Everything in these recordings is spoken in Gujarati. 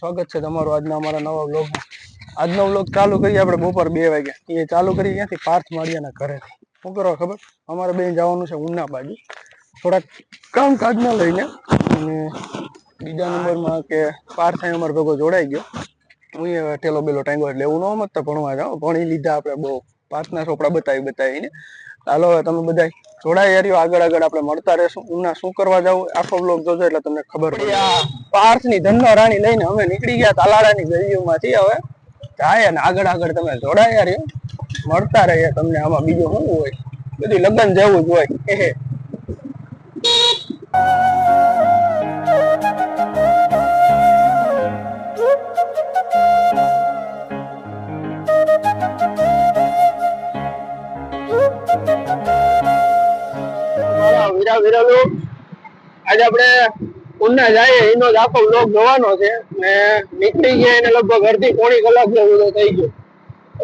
સ્વાગત છે તમારું આજના અમારા નવા વ્લોગમાં। આજનો વ્લોગ ચાલુ કરીએ આપણે બપોર 2 વાગ્યા। એ ચાલુ કરી ત્યાંથી પાર્થ માળિયાના ઘરેથી। શું કરવા ખબર, અમારે બેન જવાનું છે ઉના બાજુ થોડાક કામકાજના લઈને। અને બીજા નંબરમાં કે પાર્થ અહીં અમારો ભેગો જોડાઈ ગયો। હું એ ઠેલો બેલો ટાંગ્યો એટલે એવું ન મત ભણવા જાઓ, ભણી લીધા આપણે બહુ પાર્થના ચોપડા બતાવીને। ચાલો હવે તમે બધા જોડાઈ રહ્યો, આગળ આપણે મળતા રહેશું। ઉના શું કરવા જાવું આખો વ્લોગ જોજો એટલે તમને ખબર પડે। પાર્થની ધનનો રાણી લઈને અમે નીકળી ગયા તાલાળાની ગલીઓમાંથી। હવે જાય ને આગળ તમે જોડાયા રહ્યો, મળતા રહીએ તમને। આમાં બીજું શું હોય, બધું લગ્ન જેવું જ હોય। વીરા આજે આપણે ઉના જાય એનો જ આખો વ્લોગ જોવાનો છે ને। નીકળી ગયા એને લગભગ અડધી પોણી કલાક જેવું તો થઈ ગયું।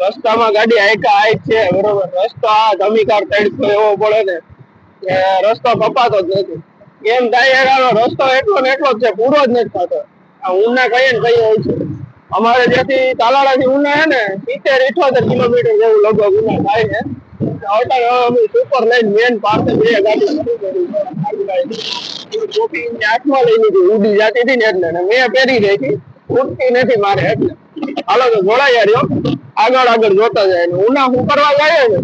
રસ્તામાં ગાડી હાઈક છે, બરોબર। રસ્તો આ ધમીકાર તડકો એવો પડે ને કે રસ્તો કપાતો જ નથી। એમ થાય રસ્તો એટલો ને એટલો જ છે, પૂરો જ નથી થતો। આ ઉના કહીએ ને કઈ હોય છે, અમારે જ્યાંથી તાલાળાથી ઉના હે ને 70-78 કિલોમીટર જેવું લગભગ ઉના થાય છે। સુપર લાઈન મેન પાસે બે ગાડી હાથમાં લઈ લીધી, ઉડી જતી હતી ને એટલે મેં પહેરી રહી હતી, ઉડતી નથી મારે એટલે। હાલો તો જોડાયા રહ્યો, આગળ જોતા જાય। ઉના શું કરવા જાય ને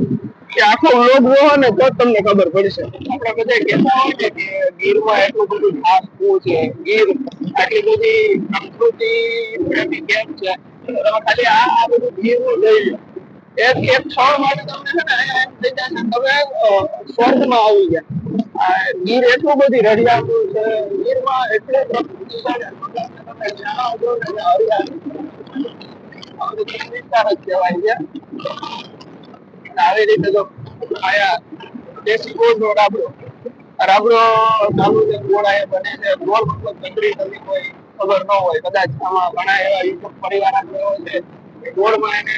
કે આખો વ્લોગ જોવો ને તો જ તમને ખબર પડશે। આપણે બધા કહેતા હોય ને કે ગીરમાં એટલું બધું ખાસ શું છે, ગીર આટલી બધી સંસ્કૃતિ પ્રેમી કેમ છે, ખાલી આ બધું ગીરનું જોઈ લો। એક ક્ષણ માટે તમને છે ને એમ થઈ જશે તમે સ્વર્ગમાં આવી ગયા। ગીર એટલું બધી રળિયાળું છે, ગીરમાં એટલું પ્રકૃતિ છે ને તમે જાણો છો ને હરિયાળી વિસ્તાર જ કહેવાય છે। આવી રીતે જો આયા દેશી ગોળનો રાબડો ચાલુ છે, ગોળ આયા બને છે। ગોળ મતલબ ચકરી થતી હોય ખબર ન હોય, કદાચ આમાં ઘણા એવા યુટ્યુબ પરિવાર હોય છે ગોળમાં એને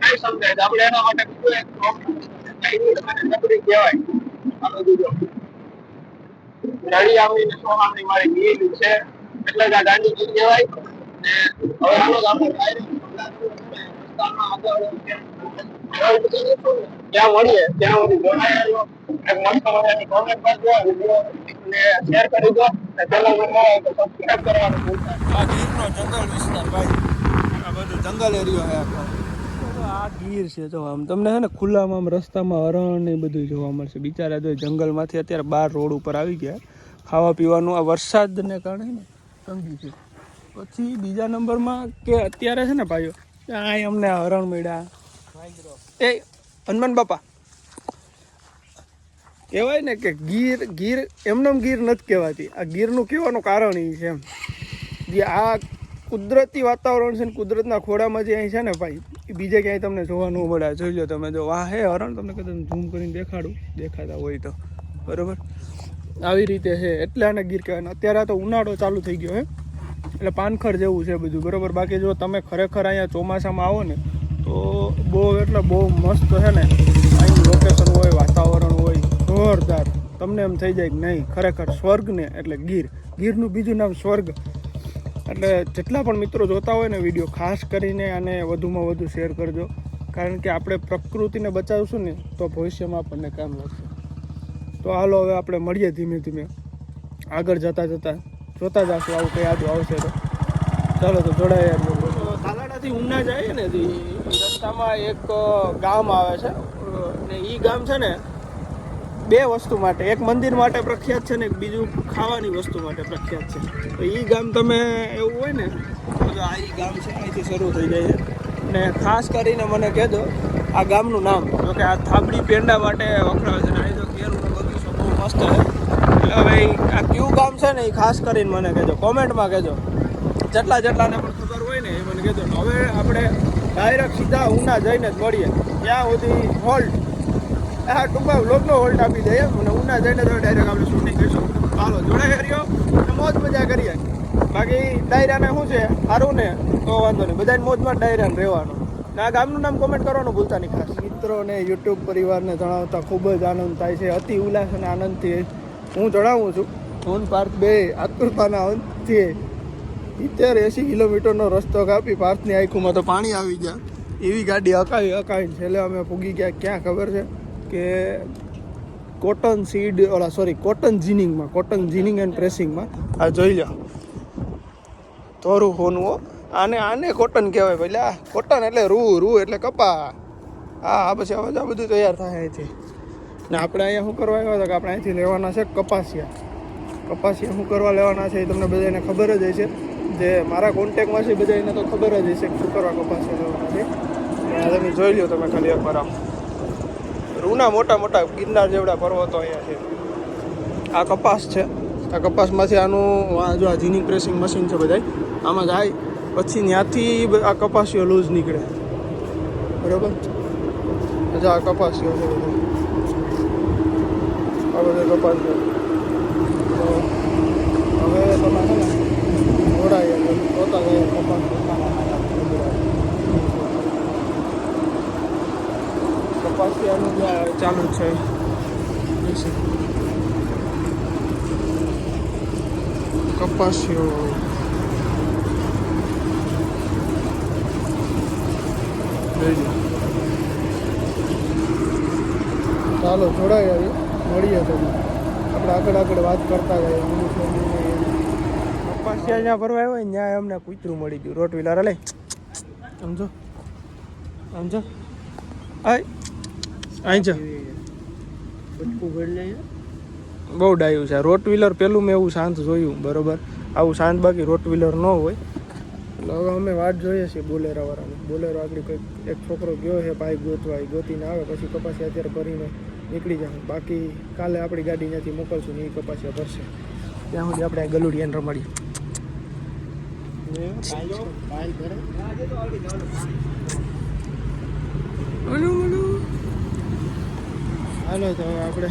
નહીં સમજાય, આપણે એના માટે ચકરી કહેવાય। આ બધું જો રળિયામણી ને સોહામણી મારી ગીર છે એટલે જ આ દાંડી ગીર કહેવાય। ને હવે હાલો આપણે ત્યાં મળીએ, ત્યાં સુધી જોડાયા એક મસ્ત મજાની કોમેન્ટ કરજો અને શેર કરી દો અને ચેનલ માં સબસ્ક્રાઇબ કરવાનું ભૂલતા નહીં। આ ગીરનો જંગલ વિસ્તાર ભાઈ, આ બધું જંગલ એરિયો છે આખો। આ ગીર છે જો, આમ તમને છે ને ખુલ્લામાં આમ રસ્તામાં હરણ ને બધું જોવા મળશે। બિચારા જો જંગલમાંથી અત્યારે બહાર રોડ ઉપર આવી ગયા ખાવા પીવાનું, આ વરસાદને કારણે ને તંગી છે। પછી બીજા નંબરમાં કે અત્યારે છે ને ભાઈઓ આ અમને હરણ મળ્યા। એ હનુમાન બાપા કહેવાય ને કે ગીર એમને ગીર નથી કહેવાતી, આ ગીરનું કહેવાનું કારણ એ છે એમ જે આ કુદરતી વાતાવરણ છે ને કુદરતના ખોળામાં જે અહીં છે ને ભાઈ એ બીજે ક્યાંય તમને જોવા ન મળે। જોઈ લો તમે, જો વાહ હે હરણ, તમને કદાચ ઝૂમ કરીને દેખાડું, દેખાતા હોય તો બરાબર આવી રીતે છે એટલે આને ગીર કહેવાય। અત્યારે તો ઉનાળો ચાલુ થઈ ગયો હે એટલે પાનખર જેવું છે બધું બરાબર। બાકી જો તમે ખરેખર અહીંયા ચોમાસામાં આવો ને તો બહુ એટલે બહુ મસ્ત છે ને અહીંનું લોકેશન હોય, વાતાવરણ હોય જોરદાર, તમને એમ થઈ જાય કે નહીં ખરેખર સ્વર્ગ ને એટલે ગીરનું બીજું નામ સ્વર્ગ। એટલે જેટલા પણ મિત્રો જોતા હોય ને વિડીયો ખાસ કરીને આને વધુમાં વધુ શેર કરજો, કારણ કે આપણે પ્રકૃતિને બચાવશું ને તો ભવિષ્યમાં આપણને કામ લાગશે। તો હાલો હવે આપણે મળીએ ધીમે ધીમે આગળ જતા જોતા જશું આવું કંઈ યાદ આવશે તો। ચાલો તો જોડાયા। તાલાળાથી ઉના જાય ને રસ્તામાં એક ગામ આવે છે ને એ ગામ છે ને બે વસ્તુ માટે, એક મંદિર માટે પ્રખ્યાત છે ને એક બીજું ખાવાની વસ્તુ માટે પ્રખ્યાત છે। તો એ ગામ તમે એવું હોય ને તો આ એ ગામ છે, અહીંથી શરૂ થઈ જાય છે। ને ખાસ કરીને મને કહેજો આ ગામનું નામ, જો કે આ થાબડી પેંડા માટે વખણાવે છે ને અહીં તો કેળું બગીચો બહુ મસ્ત છે। એટલે હવે આ કયું ગામ છે ને એ ખાસ કરીને મને કહેજો, કોમેન્ટમાં કહેજો, જેટલાને પણ ખબર હોય ને એ મને કહેજો। હવે આપણે ડાયરેક્ટ સીધા ઉના જઈને જ મળીએ, ત્યાં સુધી હોલ્ટ હા ટૂંકમાં વ્લોગનો હોલ્ટ આપી દઈએ મને। ઉના જઈને તો ડાયરેક્ટ આપણે શૂટિંગ કરીશું। ચાલો જોડાઈ રહ્યો અને મોજ મજા કરીએ। બાકી ડાયરાને શું છે સારું ને તો વાંધો નહીં, બધાને મોજમાં ડાયરાને રહેવાનું ને આ ગામનું નામ કોમેન્ટ કરવાનું ભૂલતા નહીં ખાસ। મિત્રોને યુટ્યુબ પરિવારને જણાવતા ખૂબ જ આનંદ થાય છે, અતિ ઉલ્લાસ અને આનંદથી હું જણાવું છું। હું પાર્થ બે આતુરતાના અંતથી 70-80 કિલોમીટરનો રસ્તો કાપી પાર્થની આંખોમાં તો પાણી આવી ગયા એવી ગાડી હકાવીને છેલ્લે અમે પૂગી ગયા ક્યાં ખબર છે કે કોટન જીનિંગ એન્ડ પ્રેસિંગમાં. આ જોઈ લો તોરું હોનું આને કોટન કહેવાય પહેલા. કોટન એટલે રૂ એટલે કપા. હા પછી હવે આ બધું તૈયાર થાય અહીંથી. ને આપણે અહીંયા શું કરવા આવ્યા હતા કે આપણે અહીંથી લેવાના છે કપાસિયા શું કરવા લેવાના છે એ તમને બધાને ખબર જ હશે. જે મારા કોન્ટેક્ટમાં છે બધાને તો ખબર જ હશે કે શું કરવા કપાસિયા લેવાના છે. તમે જોઈ લો તમે ખાલી એકવાર આમ રૂના મોટા ગિરનાર જેવડા પર્વતો અહીંયા છે. આ કપાસ છે. આ કપાસમાંથી આનું જો આ જીનિંગ પ્રેસિંગ મશીન છે બધા આમાં જાય પછી ત્યાંથી આ કપાસિયો લૂઝ નીકળે બરાબર. જો આ કપાસિયો છે બધો આ બધો કપાસિયો. તો હવે તમે છે ને જોડાય જોતા જાય કપાસ કપાસિયાનું ચાલુ છે. કપાસિયો ચાલો જોડાઈ આવી મળીએ તમે આપણે આગળ વાત કરતા જઈએ. કપાસિયા જ્યાં ભરવા હોય ત્યાં અમને કૂતરું મળી ગયું રોટવીલર લે સમજો અહીં છે બહુ ડાયું છે રોટવીલર. પેલું મેં એવું શાંત જોયું બરોબર. આવું શાંત બાકી રોટવીલર ન હોય. એટલે હવે અમે વાટ જોઈએ છીએ બોલેરાવાળાની. બોલેરો આગળ કંઈક એક છોકરો ગયો છે બાઇક ગોતવા એ ગોતીને આવે પછી કપાસિયા અત્યારે ભરીને નીકળી જાય. બાકી કાલે આપણી ગાડી ત્યાંથી મોકલશું ને એ કપાસિયા ભરશે. ત્યાં સુધી આપણે ગલુડિયાને રમાડીએ. હાલો તો હવે આપણે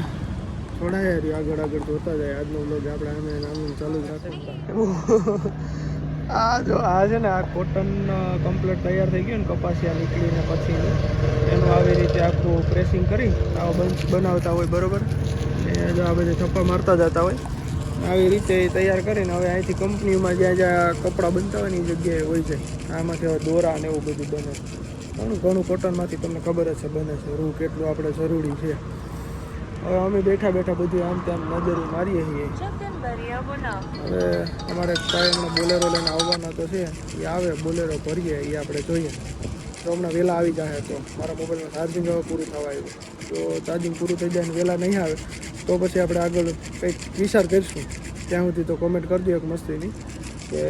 થોડા આગળ જોતા જાય. આજનો બ્લોગ આપણે આમ ચાલુ જ રાખીએ. આ છે ને આ કોટન કમ્પ્લીટ તૈયાર થઈ ગયું ને કપાસિયા નીકળીને પછી એનું આવી રીતે આખું પ્રેસિંગ કરી આવો બંચ બનાવતા હોય બરાબર. એ જો આ બધે છપ્પા મારતા જતા હોય આવી રીતે તૈયાર કરીને હવે અહીંથી કંપનીમાં જ્યાં કપડાં બનતા હોય ને એ જગ્યાએ હોય જાય. આમાંથી હવે દોરા ને એવું બધું બને. ઘણું કોટનમાંથી તમને ખબર જ છે બને છે. રૂ કેટલું આપણે જરૂરી છે. હવે અમે બેઠા બધું આમ તેમ નજરી મારીએ છીએ. હવે અમારે કાંઈ બોલેરો લઈને આવવાના તો છે એ આવે બોલેરો ભરીએ એ આપણે જોઈએ. તો હમણાં વહેલા આવી જાય તો મારા મોબાઈલમાં ચાર્જિંગ હવે પૂરું થવા આવ્યું. તો ચાર્જિંગ પૂરું થઈ જાય ને વહેલા નહીં આવે તો પછી આપણે આગળ કંઈક વિચાર કરીશું. ત્યાં સુધી તો કોમેન્ટ કરજો એક મસ્તીની કે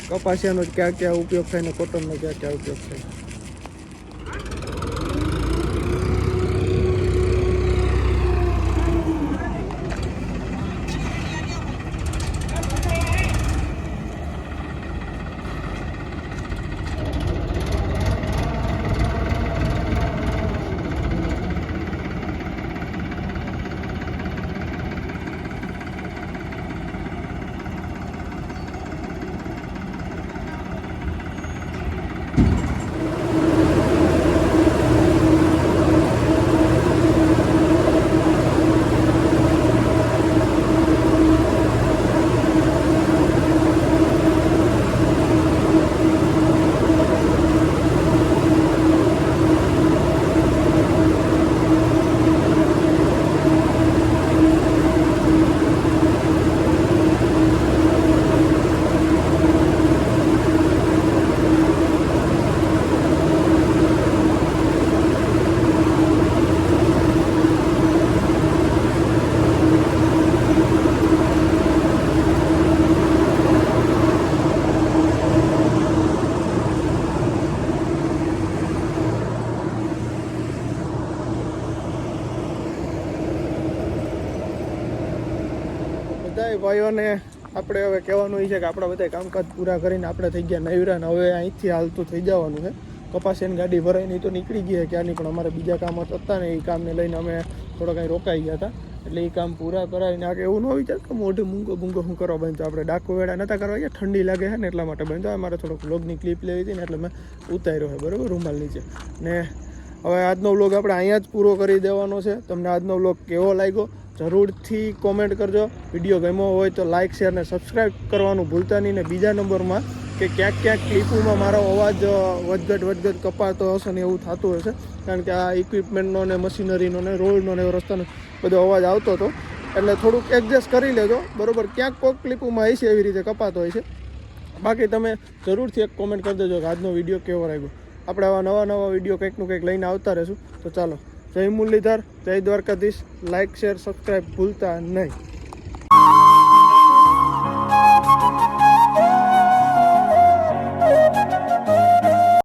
કપાસિયાનો ક્યાં ઉપયોગ થાય ને કોટનનો ક્યાં ઉપયોગ થાય. બધાય ભાઈઓને આપણે હવે કહેવાનું એ છે કે આપણા બધા કામકાજ પૂરા કરીને આપણે થઈ ગયા નૈવરા ને હવે અહીંથી હાલતું થઈ જવાનું છે. કપાસિયાની ગાડી ભરાઈ નહીં તો નીકળી ગયા ક્યાંની, પણ અમારે બીજા કામ હતા ને એ કામને લઈને અમે થોડા કંઈ રોકાઈ ગયા હતા. એટલે એ કામ પૂરા કરાવીને આગે એવું ન વિચાર કે મોઢે મૂંગો શું કરવા બંધ. આપણે ડાકો વેળા નહોતા કરવા ગયા, ઠંડી લાગે છે ને એટલા માટે બંધ. અમારે થોડોક વ્લોગની ક્લિપ લેવી હતી ને એટલે મેં ઉતાર્યો છે બરાબર રૂમાલ નીચે. ને હવે આજનો વ્લોગ આપણે અહીંયા જ પૂરો કરી દેવાનો છે. તમને આજનો વ્લોગ કેવો લાગ્યો જરૂરથી કોમેન્ટ કરજો. વિડીયો ગમ્યો હોય તો લાઇક શેર ને સબસ્ક્રાઈબ કરવાનું ભૂલતા નહીં. ને બીજા નંબરમાં કે ક્યાંક ક્લિપોમાં મારો અવાજ વધઘટ કપાતો હશે ને એવું થતું હશે, કારણ કે આ ઇક્વિપમેન્ટનો ને મશીનરીનો ને રોડનો ને રસ્તાનો બધો અવાજ આવતો હતો, એટલે થોડુંક એડજસ્ટ કરી લેજો, બરાબર. ક્યાંક કોઈક ક્લિપોમાં હશે એવી રીતે કપાતો હોય છે. બાકી તમે જરૂરથી એક કોમેન્ટ કરી દેજો કે આજનો વિડીયો કેવો લાગ્યો. આપણે આવા નવા વિડીયો કંઈકનું કંઈક લઈને આવતા રહીશું. તો ચાલો, જય મુરલીધર, જય દ્વારકાધીશ. લાઇક શેર સબસ્ક્રાઈબ ભૂલતા નહીં.